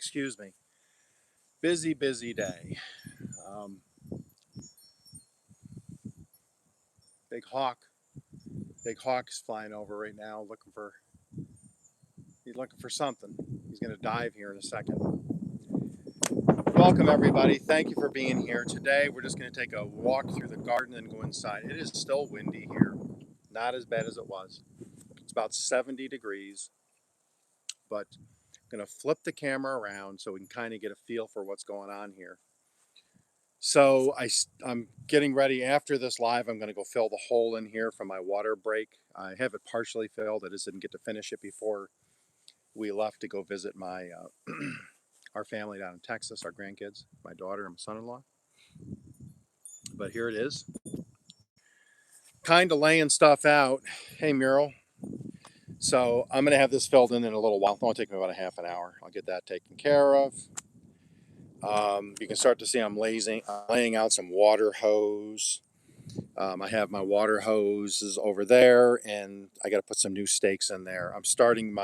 Excuse me. Busy day. Um, big hawk. Big hawk is flying over right now, he's looking for something. He's going to dive here in a second. Welcome everybody. Thank you for being here. Today we're just going to take a walk through the garden and go inside. It is still windy here. Not as bad as it was. It's about 70 degrees, but I'm going to flip the camera around so we can kind of get a feel for what's going on here. So I'm getting ready after this live. I'm going to go fill the hole in here from my water break. I have it partially filled. I just didn't get to finish it before we left to go visit my our family down in Texas, our grandkids, my daughter and my son-in-law. But here it is. Kind of laying stuff out. Hey, Muriel. So I'm going to have this filled in a little while. It'll only take me about a half an hour. I'll get that taken care of. You can start to see I'm laying out some water hose. I have my water hoses over there, and I got to put some new stakes in there. I'm starting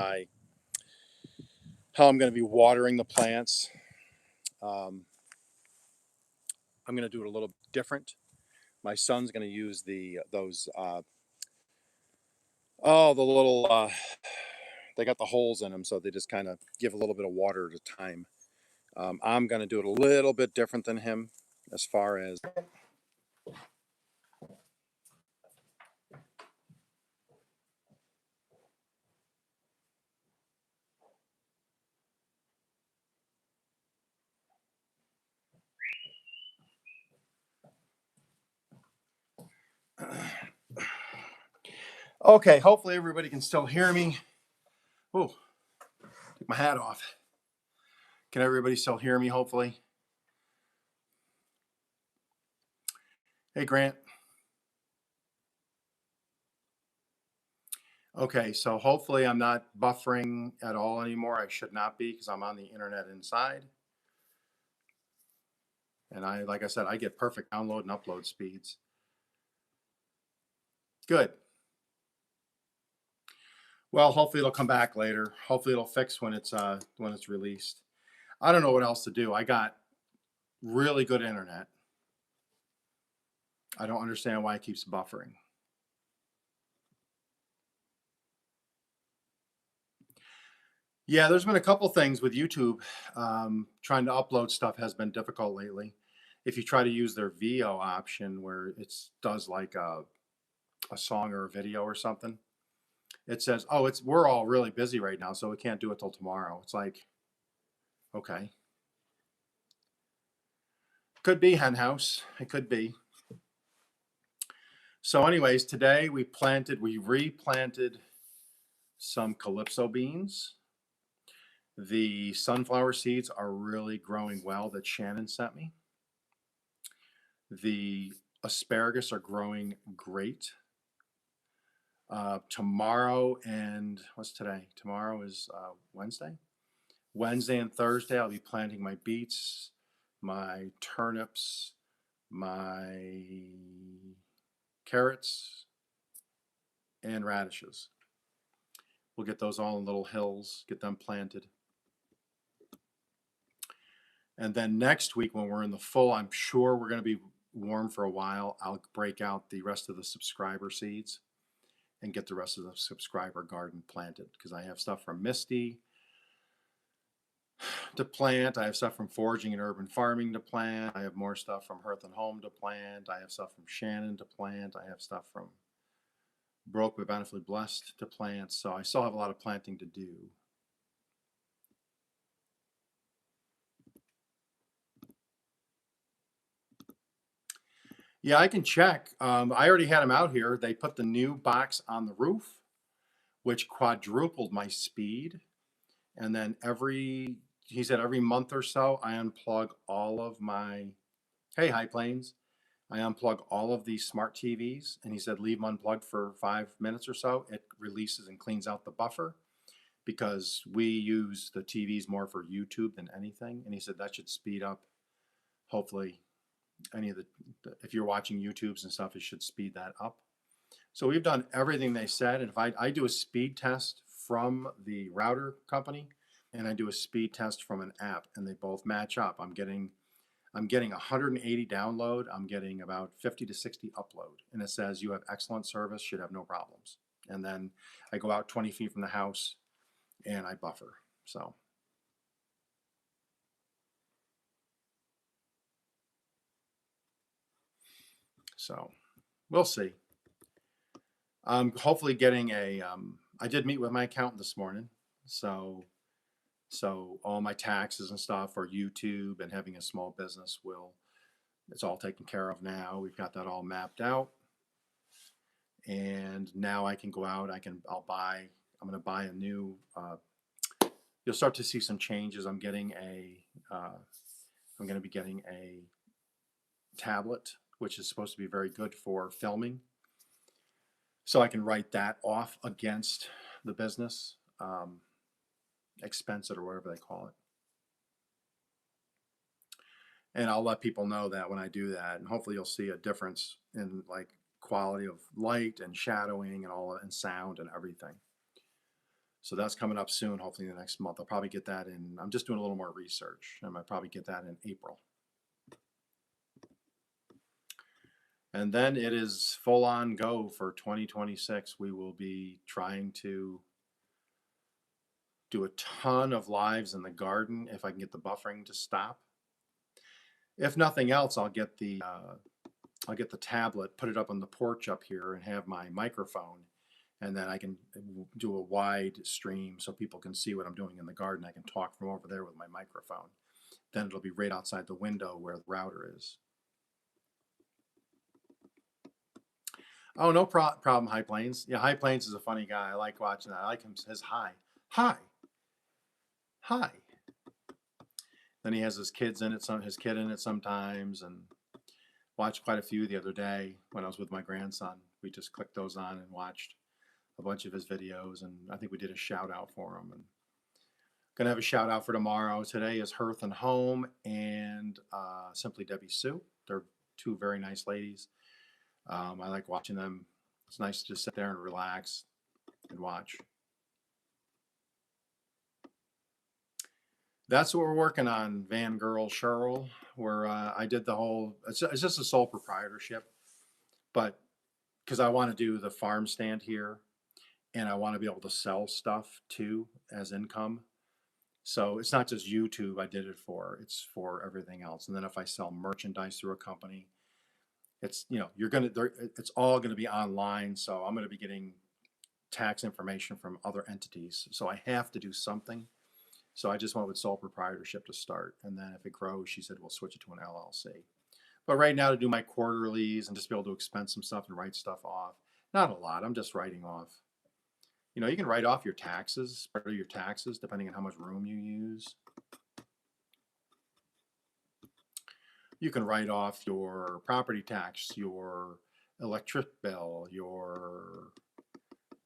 how I'm going to be watering the plants. I'm going to do it a little different. My son's going to use the little, they got the holes in them, so they just kind of give a little bit of water at a time. I'm going to do it a little bit different than him as far as okay, hopefully everybody can still hear me. Oh, take my hat off. Can everybody still hear me, hopefully? Hey, Grant. Okay, so hopefully I'm not buffering at all anymore. I should not be because I'm on the internet inside. And like I said, I get perfect download and upload speeds. Good. Well, hopefully it'll come back later. Hopefully it'll fix when it's released. I don't know what else to do. I got really good internet. I don't understand why it keeps buffering. Yeah, there's been a couple things with YouTube. Trying to upload stuff has been difficult lately. If you try to use their VO option where it does like a song or a video or something, it says, oh, we're all really busy right now, so we can't do it till tomorrow. It's like, okay. Could be henhouse. It could be. So anyways, today we replanted some calypso beans. The sunflower seeds are really growing well that Shannon sent me. The asparagus are growing great. Tomorrow and what's today? Tomorrow is Wednesday. Wednesday and Thursday I'll be planting my beets, my turnips, my carrots, and radishes. We'll get those all in little hills, get them planted. And then next week when we're in the full, I'm sure we're going to be warm for a while. I'll break out the rest of the subscriber seeds and get the rest of the subscriber garden planted because I have stuff from Misty to plant. I have stuff from Foraging and Urban Farming to plant. I have more stuff from Hearth and Home to plant. I have stuff from Shannon to plant. I have stuff from Broke but Bountifully Blessed to plant. So I still have a lot of planting to do. Yeah, I can check. I already had them out here. They put the new box on the roof, which quadrupled my speed. And then he said every month or so, I unplug all of my, hey, High Plains. I unplug all of these smart TVs. And he said, leave them unplugged for 5 minutes or so. It releases and cleans out the buffer because we use the TVs more for YouTube than anything. And he said that should speed up, hopefully, any of if you're watching YouTubes and stuff, it should speed that up. So we've done everything they said. And if I do a speed test from the router company and I do a speed test from an app, and they both match up. I'm getting 180 download. I'm getting about 50 to 60 upload, and it says you have excellent service, should have no problems. And then I go out 20 feet from the house and I buffer. So we'll see. I'm hopefully getting a. I did meet with my accountant this morning, so all my taxes and stuff for YouTube and having a small business it's all taken care of now. We've got that all mapped out, and now I can go out. I'm going to buy a new. You'll start to see some changes. I'm going to be getting a tablet, which is supposed to be very good for filming. So I can write that off against the business, expense it or whatever they call it. And I'll let people know that when I do that, and hopefully you'll see a difference in like quality of light and shadowing and all and sound and everything. So that's coming up soon, hopefully in the next month. I'll probably get that in. I'm just doing a little more research. I might probably get that in April. And then it is full on go for 2026. We will be trying to do a ton of lives in the garden if I can get the buffering to stop. If nothing else, I'll get the tablet, put it up on the porch up here, and have my microphone, and then I can do a wide stream so people can see what I'm doing in the garden. I can talk from over there with my microphone. Then it'll be right outside the window where the router is. Oh, no problem, High Plains. Yeah, High Plains is a funny guy. I like watching that. I like him. His hi. Then he has his kid in it sometimes, and watched quite a few the other day when I was with my grandson. We just clicked those on and watched a bunch of his videos, and I think we did a shout out for him. And gonna have a shout out for tomorrow. Today is Hearth and Home and Simply Debbie Sue. They're two very nice ladies. I like watching them. It's nice to just sit there and relax and watch. That's what we're working on, Van Girl Cheryl, where I did the whole, it's just a sole proprietorship, but because I want to do the farm stand here and I want to be able to sell stuff too as income. So it's not just YouTube I did it for, it's for everything else. And then if I sell merchandise through a company, it's, it's all going to be online. So I'm going to be getting tax information from other entities. So I have to do something. So I just went with sole proprietorship to start. And then if it grows, she said, we'll switch it to an LLC. But right now to do my quarterlies and just be able to expense some stuff and write stuff off. Not a lot. I'm just writing off. You can write off your taxes, part of your taxes, depending on how much room you use. You can write off your property tax, your electric bill, your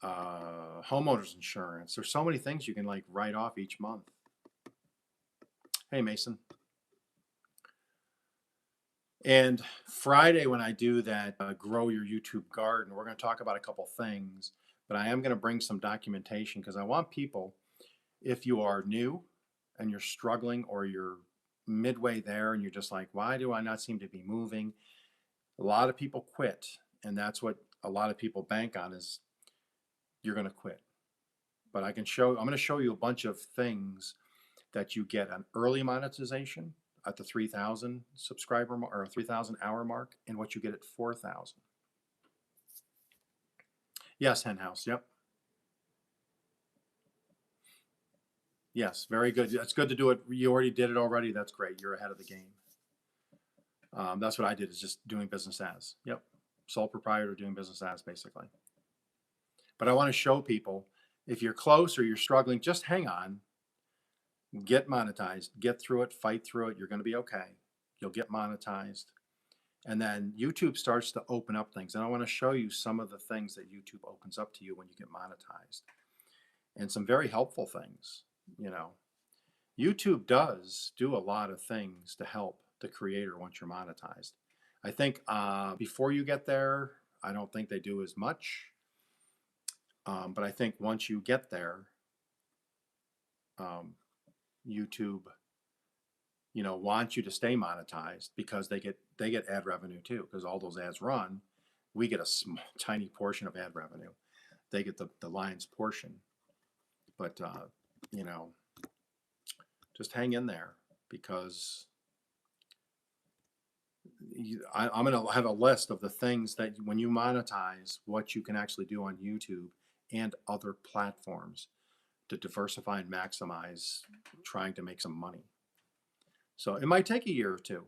homeowner's insurance. There's so many things you can like write off each month. Hey, Mason. And Friday when I do that grow your YouTube garden, we're going to talk about a couple things, but I am going to bring some documentation because I want people, if you are new and you're struggling or you're midway there and you're just like, why do I not seem to be moving? A lot of people quit, and that's what a lot of people bank on is you're going to quit. But I'm going to show you a bunch of things that you get an early monetization at the 3,000 subscriber or 3,000 hour mark, and what you get at 4,000. Yes, Henhouse. Yep. Yes, very good. It's good to do it. You already did it already. That's great. You're ahead of the game. That's what I did, is just doing business as. Yep. Sole proprietor doing business as, basically. But I want to show people, if you're close or you're struggling, just hang on. Get monetized. Get through it. Fight through it. You're going to be okay. You'll get monetized. And then YouTube starts to open up things. And I want to show you some of the things that YouTube opens up to you when you get monetized. And some very helpful things. YouTube does do a lot of things to help the creator once you're monetized. I think before you get there, I don't think they do as much. But I think once you get there, YouTube, wants you to stay monetized because they get ad revenue too, because all those ads run. We get a small, tiny portion of ad revenue. They get the lion's portion. But just hang in there, because I'm going to have a list of the things that when you monetize, what you can actually do on YouTube and other platforms to diversify and maximize trying to make some money. So it might take a year or two.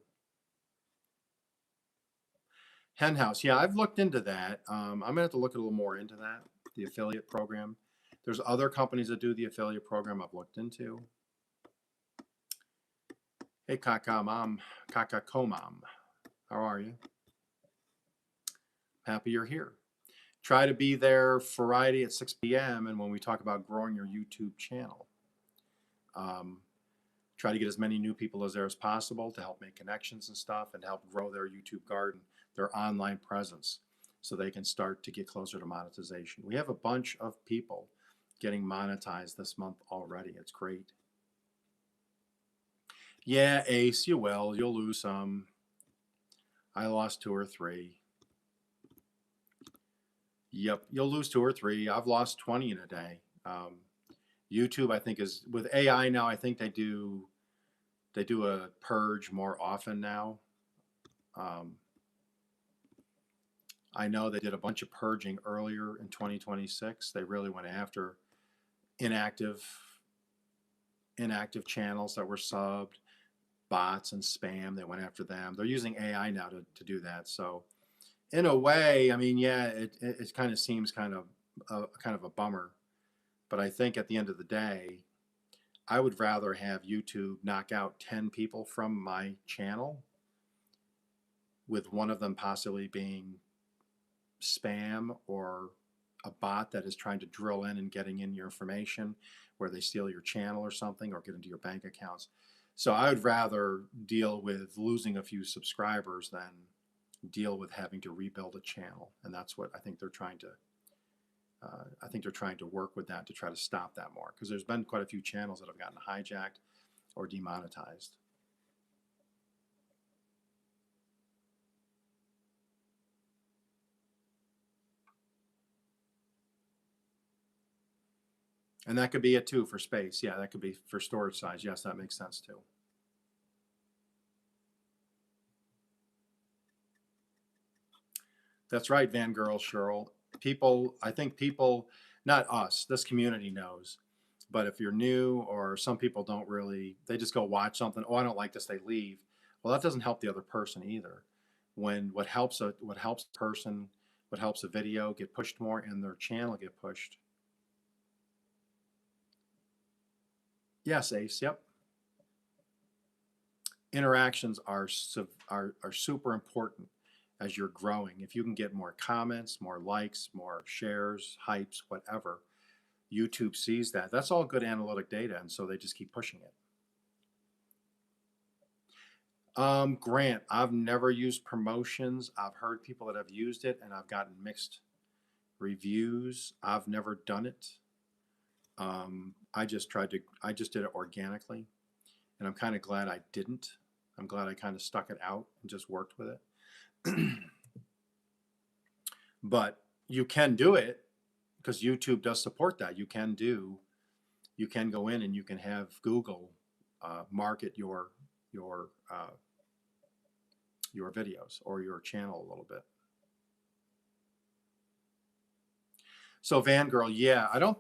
Hen House, yeah, I've looked into that. I'm going to have to look a little more into that, the affiliate program. There's other companies that do the affiliate program I've looked into. Hey, Kaka Komam, how are you? Happy you're here. Try to be there Friday at 6 p.m. and when we talk about growing your YouTube channel. Try to get as many new people as there as possible to help make connections and stuff and help grow their YouTube garden, their online presence, so they can start to get closer to monetization. We have a bunch of people getting monetized this month already. It's great. Yeah, Ace, you will. You'll lose some. I lost 2 or 3. Yep, you'll lose 2 or 3. I've lost 20 in a day. YouTube, I think, is with AI now. I think they do a purge more often now. I know they did a bunch of purging earlier in 2026. They really went after inactive channels that were subbed, bots and spam. They went after them. They're using AI now to do that. So in a way, I mean, yeah, it kind of seems kind of a bummer. But I think at the end of the day, I would rather have YouTube knock out 10 people from my channel, with one of them possibly being spam or a bot that is trying to drill in and getting in your information, where they steal your channel or something or get into your bank accounts. So I would rather deal with losing a few subscribers than deal with having to rebuild a channel. And that's what I think they're trying to work with that to try to stop that more, because there's been quite a few channels that have gotten hijacked or demonetized. And that could be it too for space. Yeah, that could be for storage size. Yes, that makes sense too. That's right, Van Girl, Cheryl. I think people, not us, this community knows. But if you're new, or some people don't really, they just go watch something. Oh, I don't like this, they leave. Well, that doesn't help the other person either. What helps a video get pushed more and their channel get pushed. Yes, Ace. Yep. Interactions are super important as you're growing. If you can get more comments, more likes, more shares, hypes, whatever, YouTube sees that. That's all good analytic data, and so they just keep pushing it. Grant, I've never used promotions. I've heard people that have used it, and I've gotten mixed reviews. I've never done it. I just did it organically, and I'm kind of glad I didn't. I'm glad I kind of stuck it out and just worked with it. But you can do it, because YouTube does support that. You can go in and you can have Google market your videos or your channel a little bit. So Van Girl, yeah, I'm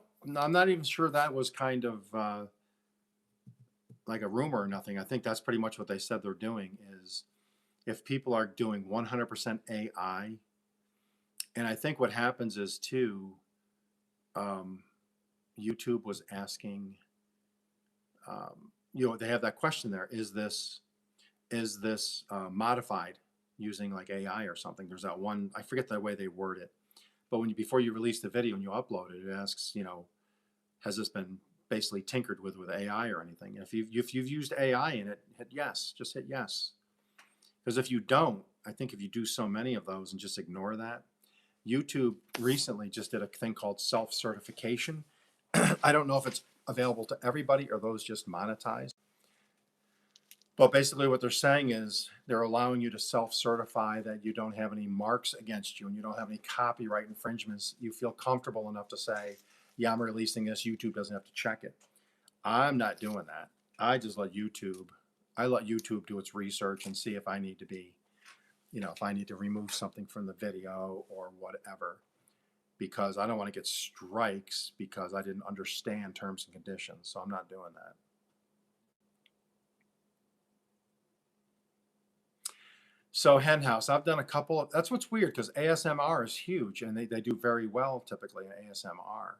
not even sure that was kind of like a rumor or nothing. I think that's pretty much what they said they're doing, is if people are doing 100% AI, and I think what happens is too, YouTube was asking, they have that question there, is this modified using like AI or something? There's that one, I forget the way they word it, but before you release the video and you upload it, it asks, has this been basically tinkered with AI or anything? If you've used AI in it, hit yes. Just hit yes. Because if you don't, I think if you do so many of those and just ignore that, YouTube recently just did a thing called self-certification. I don't know if it's available to everybody or those just monetized. But basically what they're saying is they're allowing you to self-certify that you don't have any marks against you and you don't have any copyright infringements. You feel comfortable enough to say, yeah, I'm releasing this. YouTube doesn't have to check it. I'm not doing that. I just let YouTube do its research and see if I need to be, if I need to remove something from the video or whatever, because I don't want to get strikes because I didn't understand terms and conditions. So I'm not doing that. So Henhouse, I've done a couple of, that's what's weird because ASMR is huge and they do very well typically in ASMR.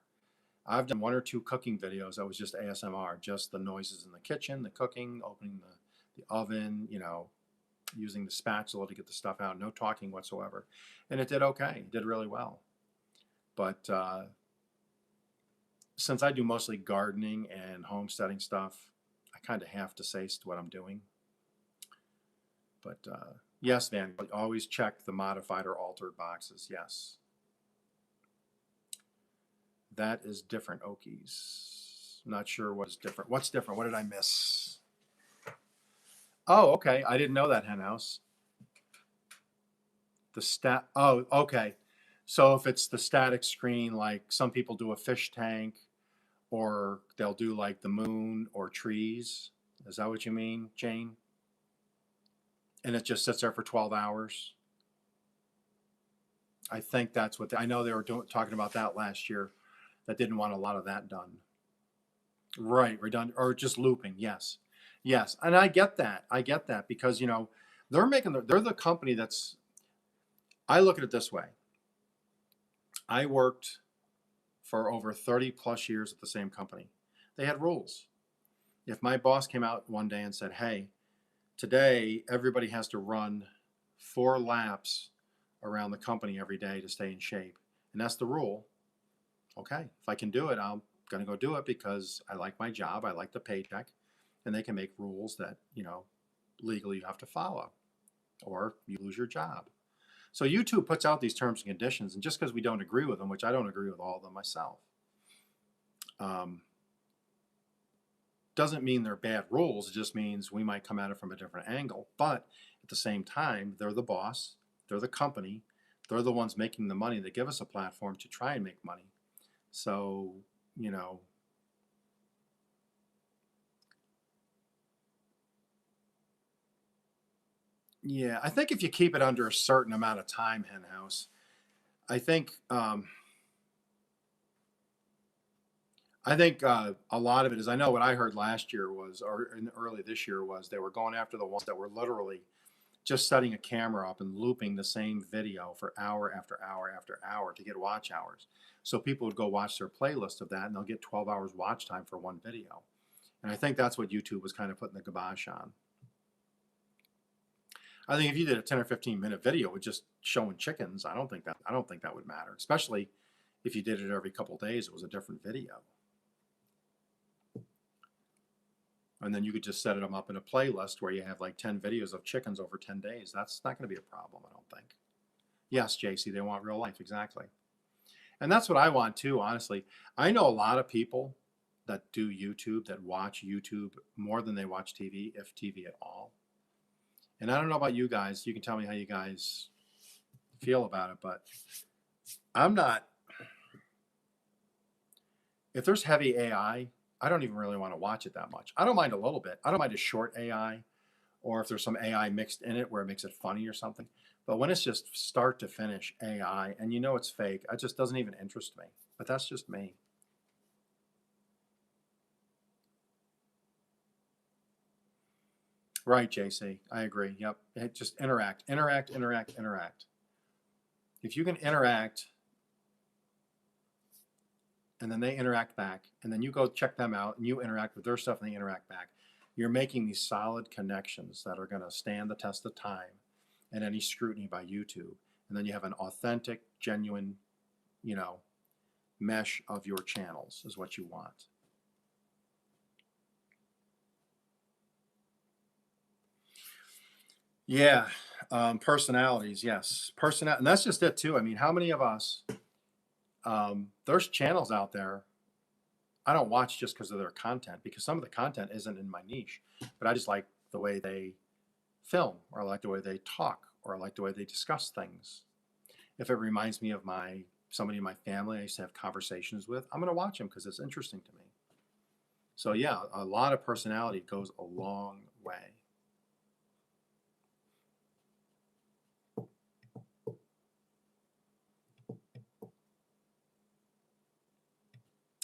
I've done 1 or 2 cooking videos that was just ASMR, just the noises in the kitchen, the cooking, opening the oven, using the spatula to get the stuff out, no talking whatsoever. And it did okay, it did really well. But since I do mostly gardening and homesteading stuff, I kind of have to say what I'm doing. But yes, Van, always check the modified or altered boxes. Yes. That is different, Okies. Not sure what is different. What's different? What did I miss? Oh, okay. I didn't know that, Henhouse. Oh, okay. So if it's the static screen, like some people do a fish tank, or they'll do like the moon or trees. Is that what you mean, Jane? And it just sits there for 12 hours. I think that's what I know they were talking about that last year. That didn't want a lot of that done. Right, redundant or just looping. Yes, yes, and I get that. I get that because they're the company that's. I look at it this way. I worked for over 30 plus years at the same company. They had rules. If my boss came out one day and said, "Hey, today everybody has to run 4 laps around the company every day to stay in shape," and that's the rule. Okay, if I can do it, I'm going to go do it because I like my job, I like the paycheck, and they can make rules that, legally you have to follow or you lose your job. So YouTube puts out these terms and conditions, and just because we don't agree with them, which I don't agree with all of them myself, doesn't mean they're bad rules. It just means we might come at it from a different angle. But at the same time, they're the boss, they're the company, they're the ones making the money. They give us a platform to try and make money. So, yeah, I think if you keep it under a certain amount of time, Henhouse, I think a lot of it is, I know what I heard last year was, or in early this year was, they were going after the ones that were literally just setting a camera up and looping the same video for hour after hour after hour to get watch hours. So people would go watch their playlist of that and they'll get 12 hours watch time for one video. And I think that's what YouTube was kind of putting the kibosh on. I think if you did a 10 or 15-minute video with just showing chickens, I don't think that would matter, especially if you did it every couple of days, it was a different video. And then you could just set them up in a playlist where you have like 10 videos of chickens over 10 days. That's not going to be a problem, I don't think. Yes, JC, they want real life, exactly. And that's what I want too, honestly. I know a lot of people that do YouTube, that watch YouTube more than they watch TV, if TV at all. And I don't know about you guys. You can tell me how you guys feel about it, but I'm not. If there's heavy AI, I don't even really want to watch it that much. I don't mind a little bit. I don't mind a short AI, or if there's some AI mixed in it where it makes it funny or something. But when it's just start to finish AI and it's fake, it just doesn't even interest me. But that's just me. Right, JC. I agree. Yep. Just interact. If you can interact and then they interact back, and then you go check them out and you interact with their stuff and they interact back, you're making these solid connections that are going to stand the test of time and any scrutiny by YouTube. And then you have an authentic, genuine, mesh of your channels is what you want. Yeah, personalities, yes. And that's just it too. I mean, how many of us, there's channels out there I don't watch just because of their content, because some of the content isn't in my niche, but I just like the way they film, or I like the way they talk, or I like the way they discuss things. If it reminds me of somebody in my family I used to have conversations with, I'm going to watch them because it's interesting to me. So yeah, a lot of personality goes a long way.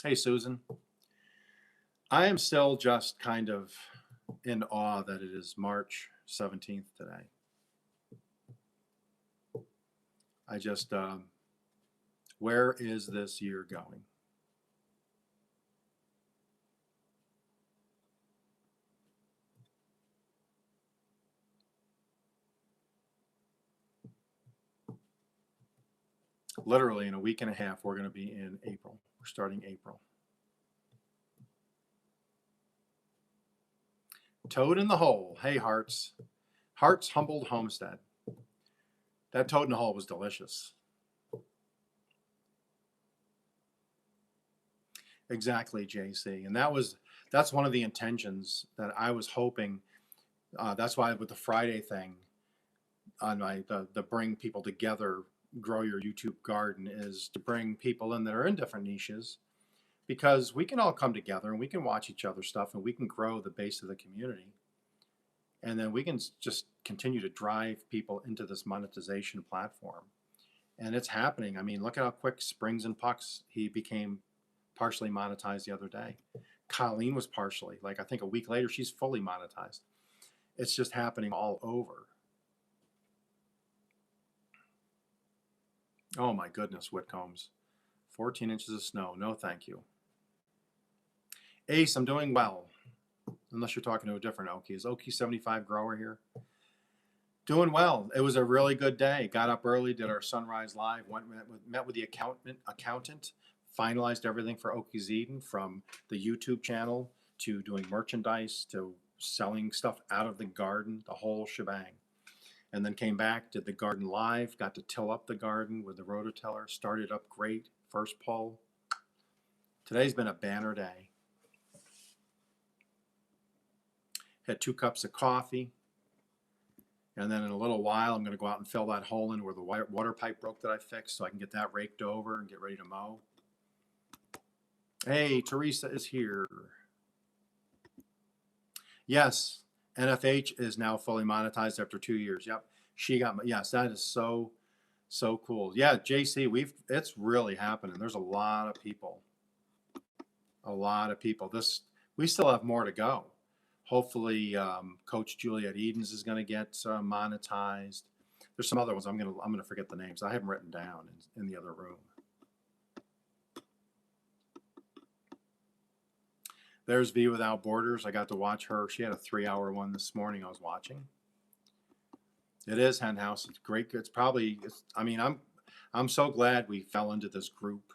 Hey, Susan. I am still just kind of in awe that it is March 17th today. I just, where is this year going? Literally in a week and a half, we're going to be in April. We're starting April. Toad in the hole. Hey, Hearts. Hearts Humbled Homestead. That toad in the hole was delicious. Exactly, JC. And that's one of the intentions that I was hoping. That's why with the Friday thing on the bring people together, grow your YouTube garden, is to bring people in that are in different niches, because we can all come together and we can watch each other's stuff and we can grow the base of the community. And then we can just continue to drive people into this monetization platform. And it's happening. I mean, look at how quick Springs and Pucks, he became partially monetized the other day. Colleen was partially, like I think a week later, she's fully monetized. It's just happening all over. Oh my goodness, Whitcombs. 14 inches of snow. No, thank you. Ace, I'm doing well. Unless you're talking to a different Okies. Okie 75 grower here. Doing well. It was a really good day. Got up early, did our sunrise live, met with the accountant, finalized everything for Okies Eden, from the YouTube channel to doing merchandise to selling stuff out of the garden, the whole shebang. And then came back, did the garden live, got to till up the garden with the rototiller, started up great, first pull. Today's been a banner day. Had 2 cups of coffee. And then in a little while, I'm going to go out and fill that hole in where the water pipe broke that I fixed, so I can get that raked over and get ready to mow. Hey, Teresa is here. Yes, NFH is now fully monetized after 2 years. Yep, she got, yes, that is so cool. Yeah, JC, it's really happening. There's a lot of people. We still have more to go. Hopefully, Coach Juliet Edens is going to get monetized. There's some other ones. I'm gonna forget the names. I have them written down in the other room. There's V Without Borders. I got to watch her. She had a 3-hour one this morning. I was watching. It is Hen House. It's great. I mean, I'm so glad we fell into this group.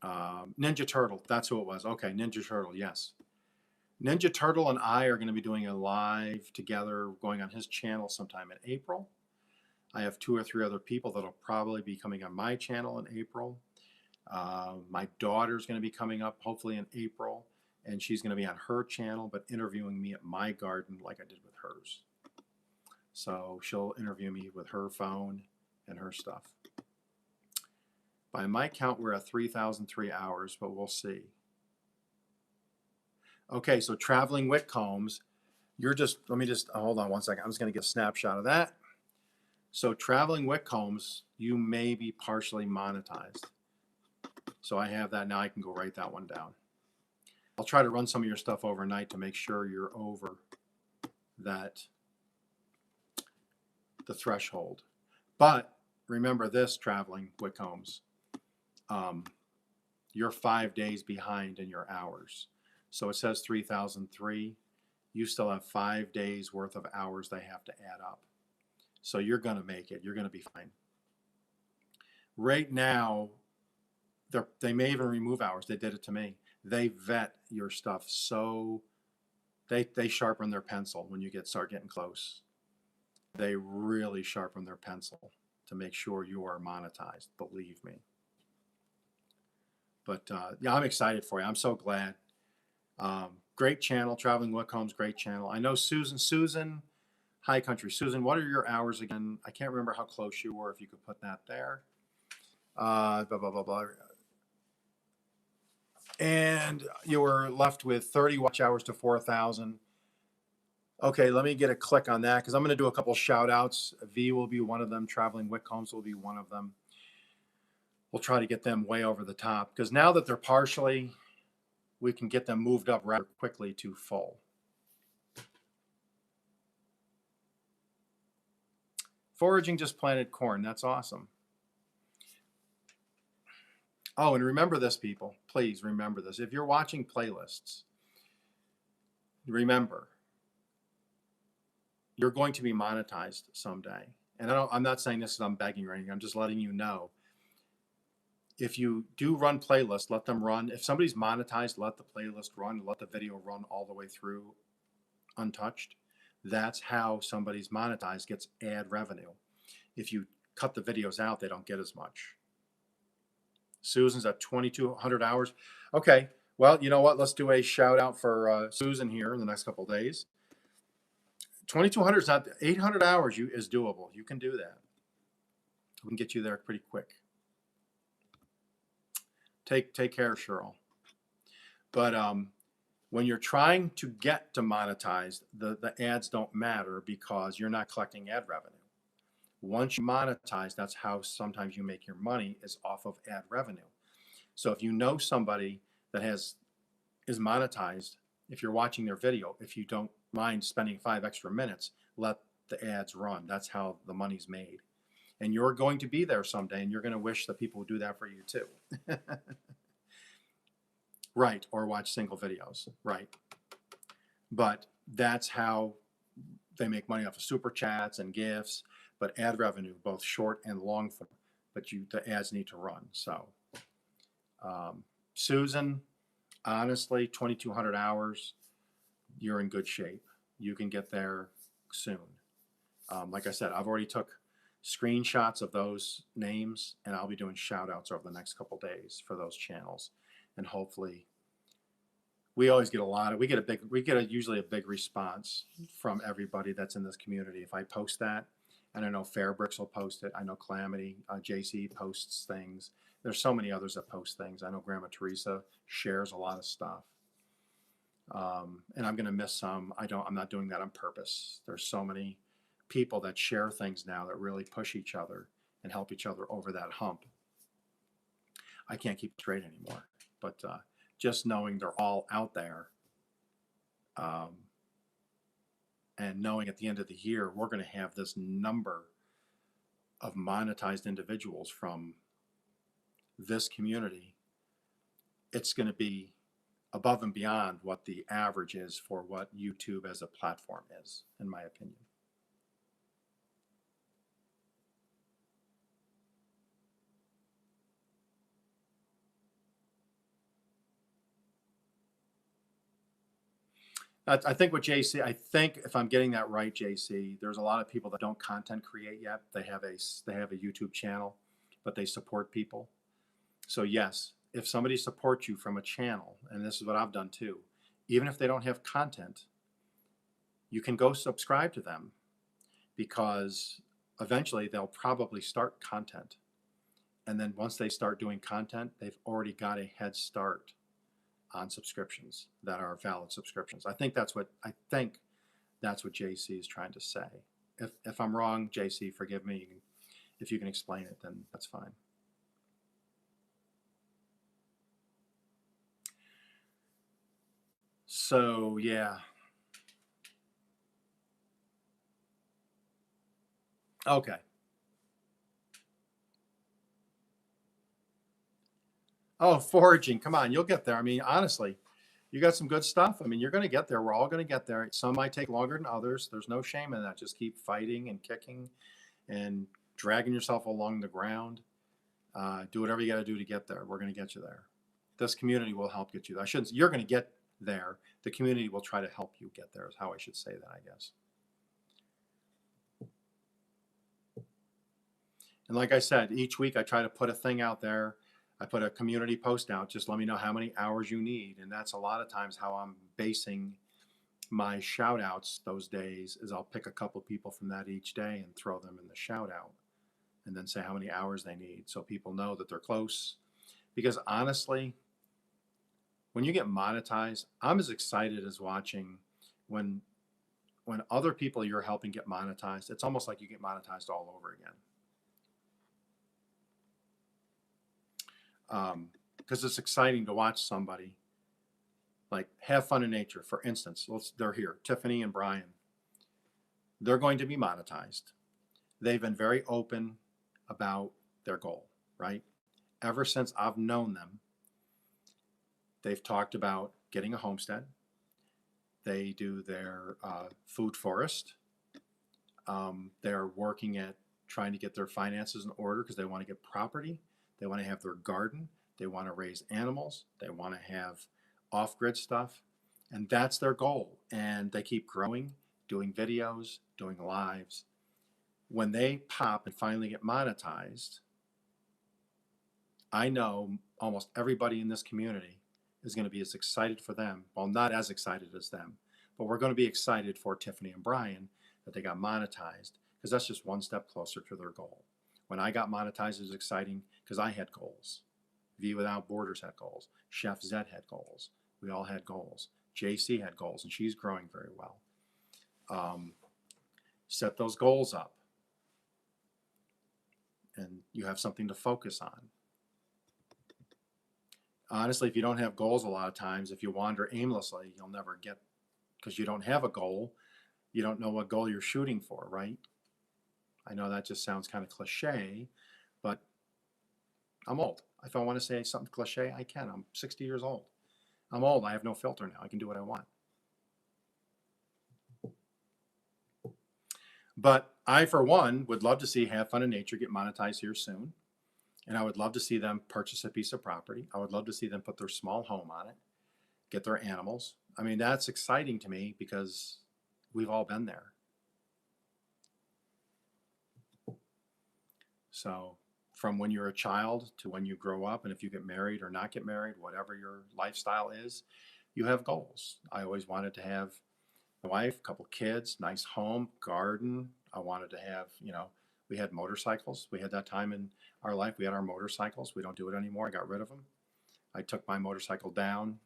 Ninja Turtle. That's who it was. Okay, Ninja Turtle. Yes. Ninja Turtle and I are going to be doing a live together, going on his channel sometime in April. I have 2 or 3 other people that'll probably be coming on my channel in April. My daughter's going to be coming up hopefully in April, and she's going to be on her channel, but interviewing me at my garden like I did with hers. So she'll interview me with her phone and her stuff. By my count, we're at 3,003 hours, but we'll see. Okay, so Traveling Whitcombs, let me just hold on one second. I'm just going to get a snapshot of that. So Traveling Whitcombs, you may be partially monetized. So I have that now. I can go write that one down. I'll try to run some of your stuff overnight to make sure you're over the threshold. But remember this, Traveling Whitcombs, you're 5 days behind in your hours. So it says 3,003. You still have 5 days worth of hours they have to add up. So you're going to make it. You're going to be fine. Right now, they may even remove hours. They did it to me. They vet your stuff so they sharpen their pencil when you start getting close. They really sharpen their pencil to make sure you are monetized. Believe me. But yeah, I'm excited for you. I'm so glad. Great channel, Traveling Wickhomes, great channel. I know Susan, High Country. Susan, what are your hours again? I can't remember how close you were, if you could put that there. Blah, blah, blah, blah. And you were left with 30 watch hours to 4,000. Okay, let me get a click on that because I'm going to do a couple shout outs. V will be one of them. Traveling Wickhomes will be one of them. We'll try to get them way over the top because now that they're partially, we can get them moved up rather quickly to full. Foraging just planted corn. That's awesome. Oh, and remember this, people. Please remember this. If you're watching playlists, remember, you're going to be monetized someday. And I'm not saying this because I'm begging or anything. I'm just letting you know. If you do run playlists, let them run. If somebody's monetized, let the playlist run. Let the video run all the way through untouched. That's how somebody's monetized, gets ad revenue. If you cut the videos out, they don't get as much. Susan's at 2,200 hours. Okay, well, you know what? Let's do a shout out for Susan here in the next couple of days. 2,200 is not 800 hours. Is doable. You can do that. We can get you there pretty quick. Take care, Cheryl. But when you're trying to get to monetize, the ads don't matter because you're not collecting ad revenue. Once you monetize, that's how sometimes you make your money, is off of ad revenue. So if you know somebody that is monetized, if you're watching their video, if you don't mind spending 5 extra minutes, let the ads run. That's how the money's made. And you're going to be there someday, and you're going to wish that people would do that for you too. Right, or watch single videos, right. But that's how they make money off of super chats and gifts, but ad revenue, both short and long form, but the ads need to run. So Susan, honestly, 2,200 hours, you're in good shape. You can get there soon. Like I said, I've already took screenshots of those names, and I'll be doing shout outs over the next couple days for those channels. And hopefully, we always get usually a big response from everybody that's in this community. If I post that, and I know Fairbricks will post it. I know Calamity, JC posts things. There's so many others that post things. I know Grandma Teresa shares a lot of stuff. And I'm going to miss some. I'm not doing that on purpose. There's so many people that share things now that really push each other and help each other over that hump. I can't keep it straight anymore. But just knowing they're all out there, and knowing at the end of the year, we're going to have this number of monetized individuals from this community, it's going to be above and beyond what the average is for what YouTube as a platform is, in my opinion. I think with JC, I think if I'm getting that right, JC, there's a lot of people that don't content create yet. They have a YouTube channel, but they support people. So yes, if somebody supports you from a channel, and this is what I've done too, even if they don't have content, you can go subscribe to them, because eventually they'll probably start content. And then once they start doing content, they've already got a head start on subscriptions that are valid subscriptions. I think that's what JC is trying to say. If I'm wrong, JC, forgive me. If you can explain it, then that's fine. So yeah. Okay. Oh, foraging. Come on, you'll get there. I mean, honestly, you got some good stuff. I mean, you're going to get there. We're all going to get there. Some might take longer than others. There's no shame in that. Just keep fighting and kicking and dragging yourself along the ground. Do whatever you got to do to get there. We're going to get you there. This community will help get you there. You're going to get there. The community will try to help you get there, is how I should say that, I guess. And like I said, each week I try to put a thing out there. I put a community post out, just let me know how many hours you need. And that's a lot of times how I'm basing my shout outs those days is I'll pick a couple people from that each day and throw them in the shout out and then say how many hours they need so people know that they're close. Because honestly, when you get monetized, I'm as excited as watching when other people you're helping get monetized. It's almost like you get monetized all over again. Because it's exciting to watch somebody like have fun in nature. For instance, they're here, Tiffany and Brian. They're going to be monetized. They've been very open about their goal, right? Ever since I've known them, they've talked about getting a homestead. They do their food forest. They're working at trying to get their finances in order because they want to get property. They want to have their garden. They want to raise animals. They want to have off-grid stuff. And that's their goal. And they keep growing, doing videos, doing lives. When they pop and finally get monetized, I know almost everybody in this community is going to be as excited for them. Well, not as excited as them, but we're going to be excited for Tiffany and Brian that they got monetized because that's just one step closer to their goal. When I got monetized, it was exciting because I had goals. V Without Borders had goals. Chef Zed had goals. We all had goals. JC had goals, and she's growing very well. Set those goals up, and you have something to focus on. Honestly, if you don't have goals a lot of times, if you wander aimlessly, you'll never get, because you don't have a goal, you don't know what goal you're shooting for, right? I know that just sounds kind of cliche, but I'm old. If I want to say something cliche, I can. I'm 60 years old. I'm old. I have no filter now. I can do what I want. But I, for one, would love to see Have Fun in Nature get monetized here soon. And I would love to see them purchase a piece of property. I would love to see them put their small home on it, get their animals. I mean, that's exciting to me because we've all been there. So from when you're a child to when you grow up, and if you get married or not get married, whatever your lifestyle is, you have goals. I always wanted to have a wife, a couple kids, nice home, garden. I wanted to have, we had motorcycles. We had that time in our life. We had our motorcycles. We don't do it anymore. I got rid of them. I took my motorcycle down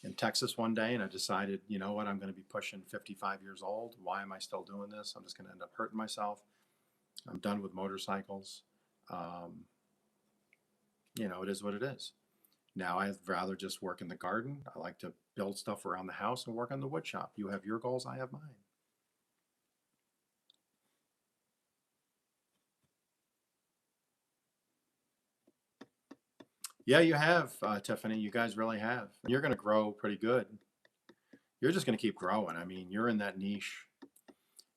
in Texas one day and I decided, you know what, I'm going to be pushing 55 years old. Why am I still doing this? I'm just going to end up hurting myself. I'm done with motorcycles. It is what it is. Now I'd rather just work in the garden. I like to build stuff around the house and work on the wood shop. You have your goals, I have mine. Yeah, you have, Tiffany. You guys really have. You're going to grow pretty good. You're just going to keep growing. I mean, you're in that niche.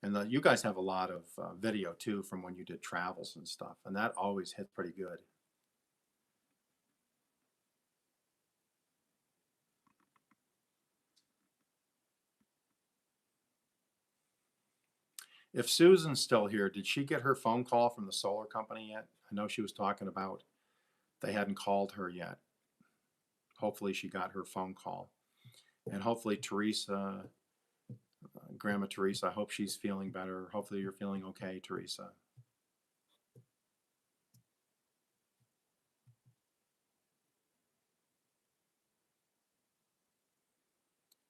And you guys have a lot of video, too, from when you did travels and stuff. And that always hit pretty good. If Susan's still here, did she get her phone call from the solar company yet? I know she was talking about they hadn't called her yet. Hopefully she got her phone call. And hopefully Teresa, Grandma Teresa, I hope she's feeling better. Hopefully you're feeling okay, Teresa.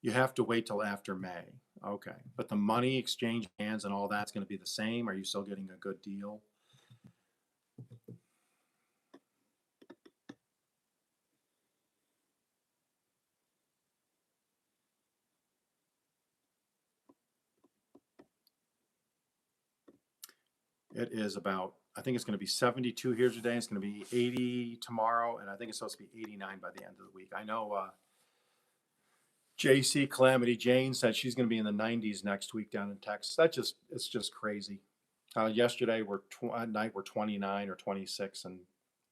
You have to wait till after May. Okay. But the money exchange hands and all that's going to be the same? Are you still getting a good deal? It is about, I think it's going to be 72 here today. It's going to be 80 tomorrow. And I think it's supposed to be 89 by the end of the week. I know JC Calamity Jane said she's going to be in the 90s next week down in Texas. It's just crazy. Yesterday at night we're 29 or 26, and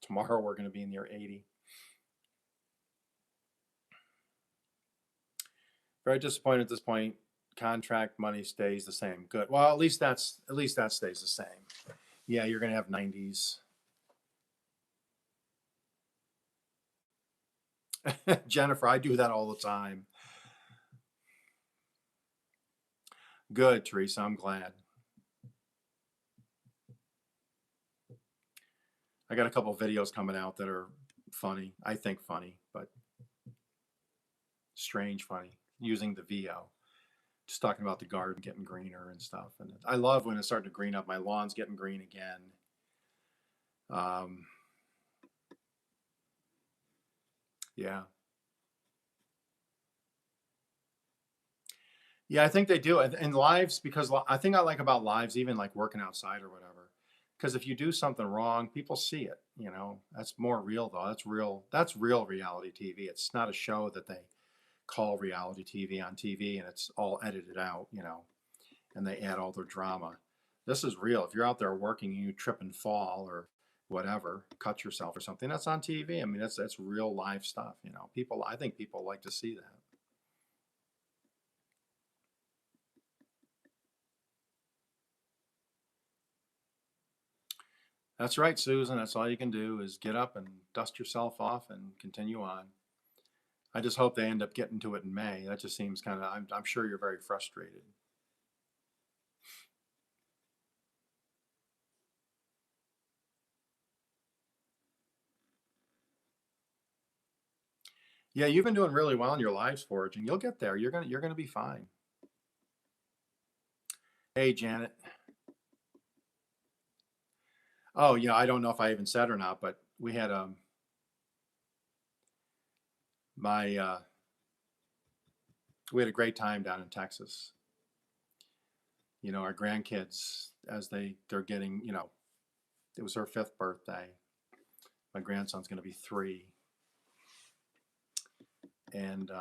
tomorrow we're going to be near 80. Very disappointed at this point. Contract money stays the same. Good. Well, at least that stays the same. Yeah, you're going to have 90s. Jennifer, I do that all the time. Good, Teresa. I'm glad. I got a couple of videos coming out that are funny. I think funny, but strange funny, using the VO. Just talking about the garden getting greener and stuff. And I love when it's starting to green up. My lawn's getting green again. Um, yeah. Yeah, I think they do. And lives, because I think I like about lives, even like working outside or whatever. Because if you do something wrong, people see it. You know, that's more real though. That's real. That's real reality TV. It's not a show that they call reality TV on TV and it's all edited out, you know, and they add all their drama. This is real. If you're out there working and you trip and fall or whatever, cut yourself or something, that's on TV. I mean, that's real live stuff. You know, people. I think people like to see that. That's right, Susan. That's all you can do is get up and dust yourself off and continue on. I just hope they end up getting to it in May. That just seems kind of, I'm sure you're very frustrated. Yeah, you've been doing really well in your lives, Forge, and you'll get there. You're gonna be fine. Hey, Janet. Oh, you know, I don't know if I even said or not, but we had my we had a great time down in Texas. You know, our grandkids as they're getting, you know, it was her fifth birthday. My grandson's going to be 3, and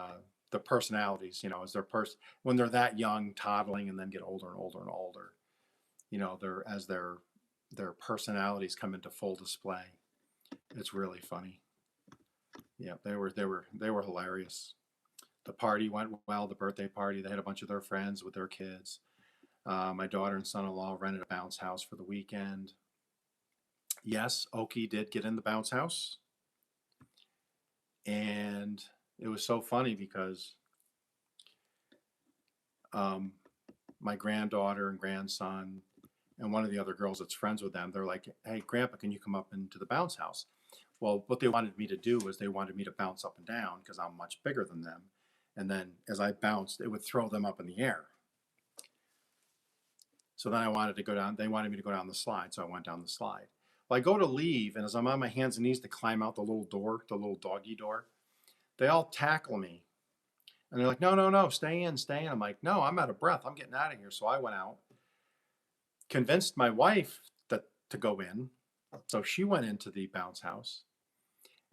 the personalities, you know, as when they're that young, toddling, and then get older and older and older, you know, their personalities come into full display. It's really funny. Yeah, they were hilarious. The party went well. The birthday party, they had a bunch of their friends with their kids. My daughter and son-in-law rented a bounce house for the weekend. Yes, Okie did get in the bounce house, and it was so funny because um, my granddaughter and grandson and one of the other girls that's friends with them, they're like, "Hey, Grandpa, can you come up into the bounce house?" Well, what they wanted me to do was they wanted me to bounce up and down because I'm much bigger than them, and then as I bounced, it would throw them up in the air. So then I wanted to go down. They wanted me to go down the slide, so I went down the slide. Well, I go to leave, and as I'm on my hands and knees to climb out the little door, the little doggy door, they all tackle me. And they're like, no, no, no, stay in, stay in. I'm like, no, I'm out of breath. I'm getting out of here. So I went out, convinced my wife to go in. So she went into the bounce house.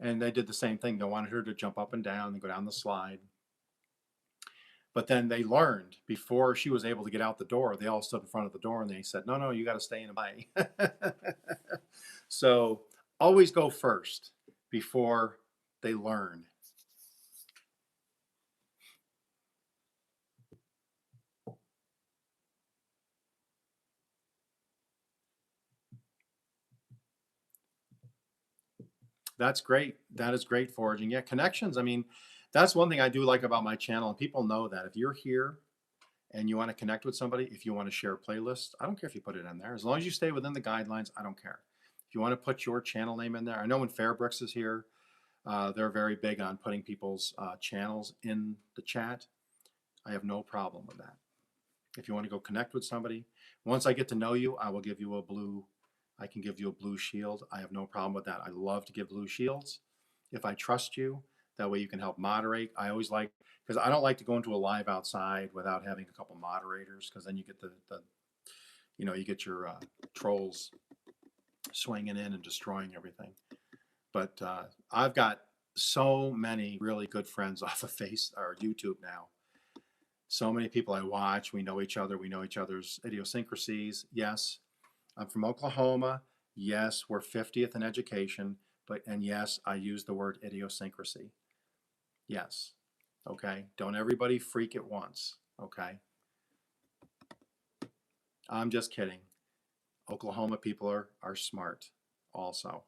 And they did the same thing. They wanted her to jump up and down and go down the slide. But then they learned before she was able to get out the door, they all stood in front of the door and they said, no, no, you got to stay in and play. So always go first before they learn. That's great. That is great foraging. Yeah, connections. I mean, that's one thing I do like about my channel, and people know that if you're here and you want to connect with somebody, if you want to share a playlist, I don't care if you put it in there. As long as you stay within the guidelines, I don't care. If you want to put your channel name in there, I know when Fairbrooks is here, they're very big on putting people's channels in the chat. I have no problem with that. If you want to go connect with somebody, once I get to know you, I will give you a blue. I can give you a blue shield. I have no problem with that. I love to give blue shields. If I trust you, that way you can help moderate. I always like, because I don't like to go into a live outside without having a couple moderators, because then you get the you know, you get your trolls swinging in and destroying everything. But I've got so many really good friends off of Face or YouTube now. So many people I watch. We know each other. We know each other's idiosyncrasies. Yes, I'm from Oklahoma. Yes, we're 50th in education. And yes, I use the word idiosyncrasy. Yes. Okay. Don't everybody freak at once. Okay. I'm just kidding. Oklahoma people are smart also.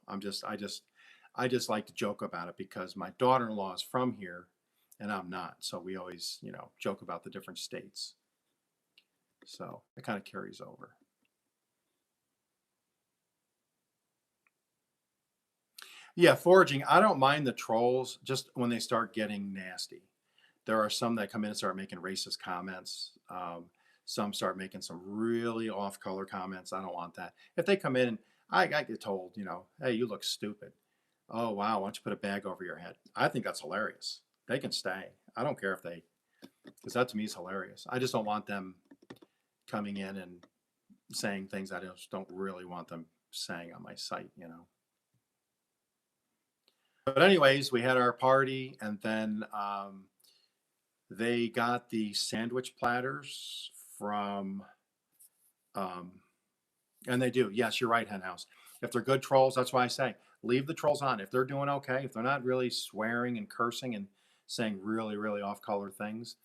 I just like to joke about it because my daughter-in-law is from here and I'm not. So we always, joke about the different states. So it kind of carries over. Yeah, foraging. I don't mind the trolls just when they start getting nasty. There are some that come in and start making racist comments. Some start making some really off-color comments. I don't want that. If they come in, I get told, hey, you look stupid. Oh, wow, why don't you put a bag over your head? I think that's hilarious. They can stay. I don't care if they, because that to me is hilarious. I just don't want them coming in and saying things I just don't really want them saying on my site. But anyways, we had our party, and then they got the sandwich platters from, and they do. Yes, you're right, Henhouse. If they're good trolls, that's why I say leave the trolls on. If they're doing okay, if they're not really swearing and cursing and saying really, really off-color things,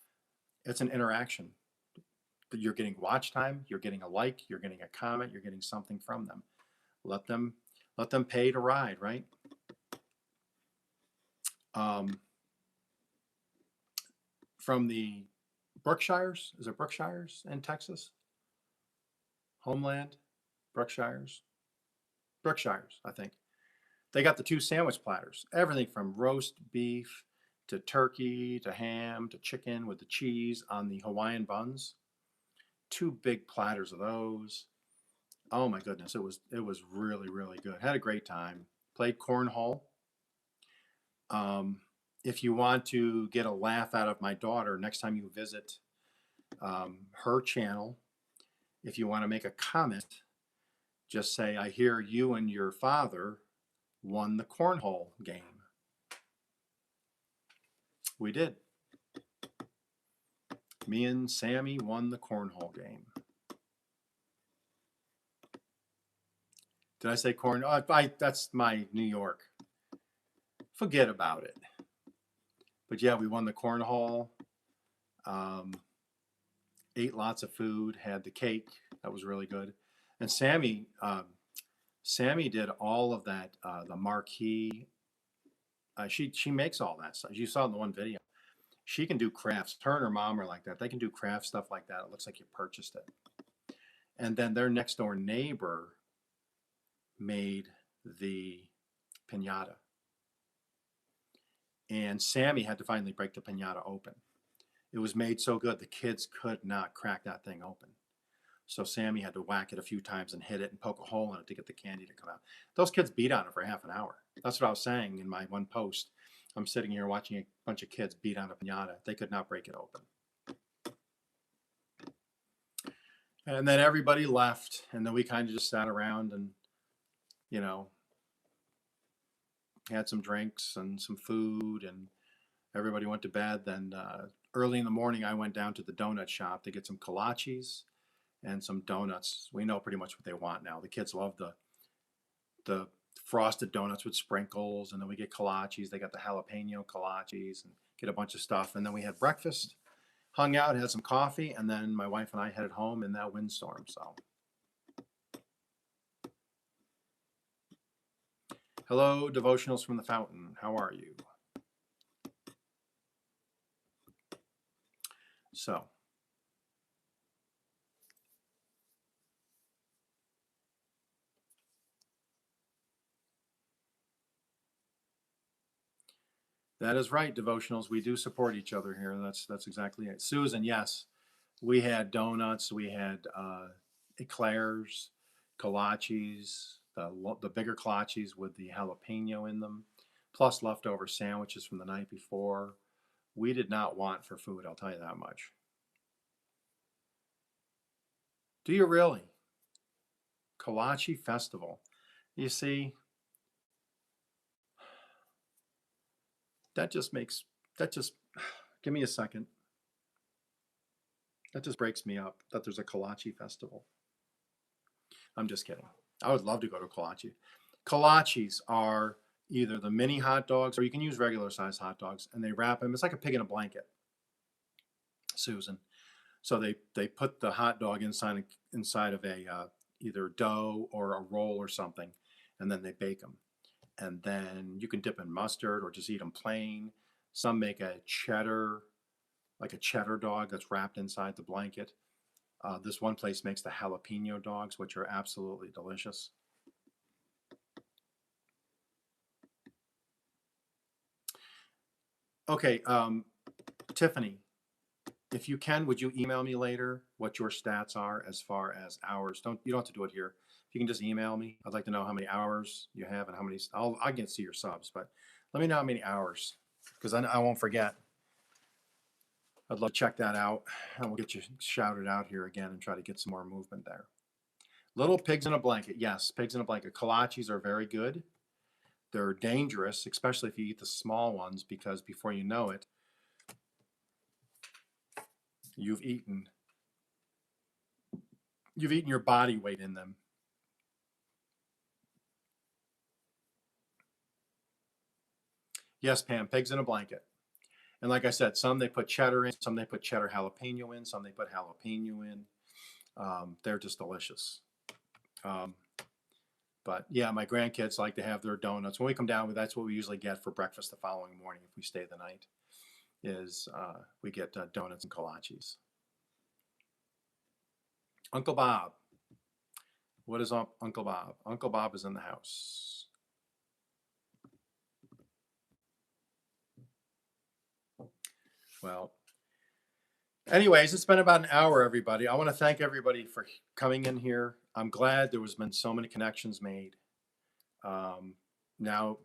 it's an interaction. You're getting watch time, you're getting a like, you're getting a comment, you're getting something from them. Let them pay to ride, right? From the Brookshires, is it Brookshires in Texas? Homeland, Brookshires, I think. They got the 2 sandwich platters, everything from roast beef to turkey to ham to chicken with the cheese on the Hawaiian buns. 2 big platters of those. Oh my goodness, it was really, really good. Had a great time. Played cornhole. If you want to get a laugh out of my daughter next time you visit her channel, if you want to make a comment, just say, I hear you and your father won the cornhole game. We did. Me and Sammy won the cornhole game. Did I say corn? That's my New York. Forget about it. But yeah, we won the cornhole. Ate lots of food. Had the cake. That was really good. And Sammy did all of that. The marquee. She makes all that stuff. You saw it in the one video. She can do crafts. Her and her mom are like that. They can do craft stuff like that. It looks like you purchased it. And then their next door neighbor made the piñata. And Sammy had to finally break the piñata open. It was made so good the kids could not crack that thing open. So Sammy had to whack it a few times and hit it and poke a hole in it to get the candy to come out. Those kids beat on it for half an hour. That's what I was saying in my one post. I'm sitting here watching a bunch of kids beat on a piñata. They could not break it open. And then everybody left, and then we kind of just sat around and, had some drinks and some food, and everybody went to bed. Then early in the morning, I went down to the donut shop to get some kolaches and some donuts. We know pretty much what they want now. The kids love the frosted donuts with sprinkles, and then we get kolaches. They got the jalapeno kolaches and get a bunch of stuff. And then we had breakfast, hung out, had some coffee, and then my wife and I headed home in that windstorm. So, hello, devotionals from the fountain. How are you? So, that is right, devotionals. We do support each other here. That's exactly it. Susan, yes, we had donuts, we had eclairs, kolaches, the bigger kolaches with the jalapeno in them, plus leftover sandwiches from the night before. We did not want for food, I'll tell you that much. Do you really? Kolache Festival. You see, that just, give me a second. That just breaks me up that there's a kolache festival. I'm just kidding. I would love to go to kolache. Kolaches are either the mini hot dogs, or you can use regular size hot dogs, and they wrap them. It's like a pig in a blanket, Susan. So they put the hot dog inside of a either dough or a roll or something, and then they bake them. and then you can dip in mustard or just eat them plain. Some make a cheddar, like a cheddar dog that's wrapped inside the blanket. This one place makes the jalapeno dogs, which are absolutely delicious. Okay, Tiffany, if you can, would you email me later what your stats are as far as hours? You don't have to do it here. If you can just email me, I'd like to know how many hours you have and how many. I can see your subs, but let me know how many hours, because I won't forget. I'd love to check that out, and we'll get you shouted out here again and try to get some more movement there. Little pigs in a blanket. Yes, pigs in a blanket. Kolaches are very good. They're dangerous, especially if you eat the small ones, because before you know it, you've eaten your body weight in them. Yes, Pam, pigs in a blanket. And like I said, some they put cheddar in, some they put cheddar jalapeno in, some they put jalapeno in. They're just delicious. But yeah, my grandkids like to have their donuts. When we come down, that's what we usually get for breakfast the following morning if we stay the night, is we get donuts and kolaches. Uncle Bob. What is up, Uncle Bob? Uncle Bob is in the house. Well, anyways, it's been about an hour, everybody. I want to thank everybody for coming in here. I'm glad there was been so many connections made. Now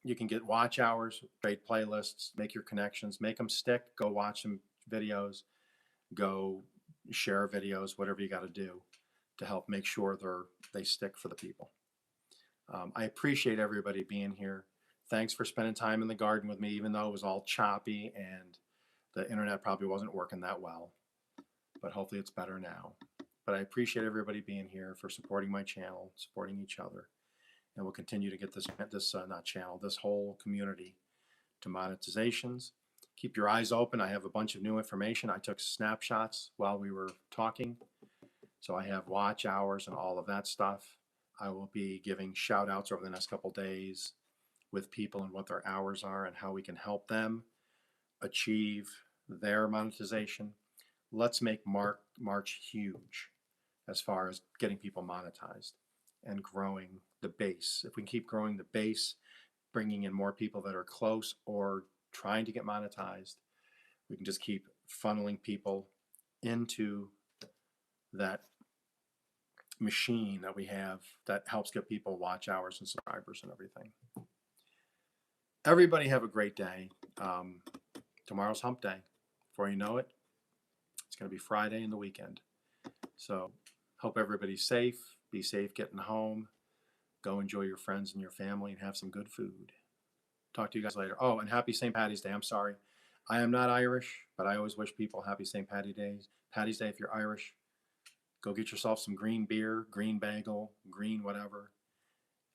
you can get watch hours, create playlists, make your connections, make them stick, go watch some videos, go share videos, whatever you got to do to help make sure they stick for the people. I appreciate everybody being here. Thanks for spending time in the garden with me, even though it was all choppy and the internet probably wasn't working that well, but hopefully it's better now. But I appreciate everybody being here, for supporting my channel, supporting each other. And we'll continue to get this whole community to monetizations. Keep your eyes open. I have a bunch of new information. I took snapshots while we were talking. So I have watch hours and all of that stuff. I will be giving shout outs over the next couple days with people and what their hours are and how we can help them achieve their monetization. Let's make March huge as far as getting people monetized and growing the base. If we can keep growing the base, bringing in more people that are close or trying to get monetized, we can just keep funneling people into that machine that we have that helps get people watch hours and subscribers and everything. Everybody have a great day. Tomorrow's hump day. Before you know it, it's going to be Friday and the weekend. So hope everybody's safe. Be safe getting home. Go enjoy your friends and your family and have some good food. Talk to you guys later. Oh, and happy St. Paddy's Day. I'm sorry. I am not Irish, but I always wish people happy St. Paddy's Day if you're Irish. Go get yourself some green beer, green bagel, green whatever.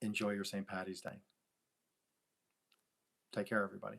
Enjoy your St. Paddy's Day. Take care, everybody.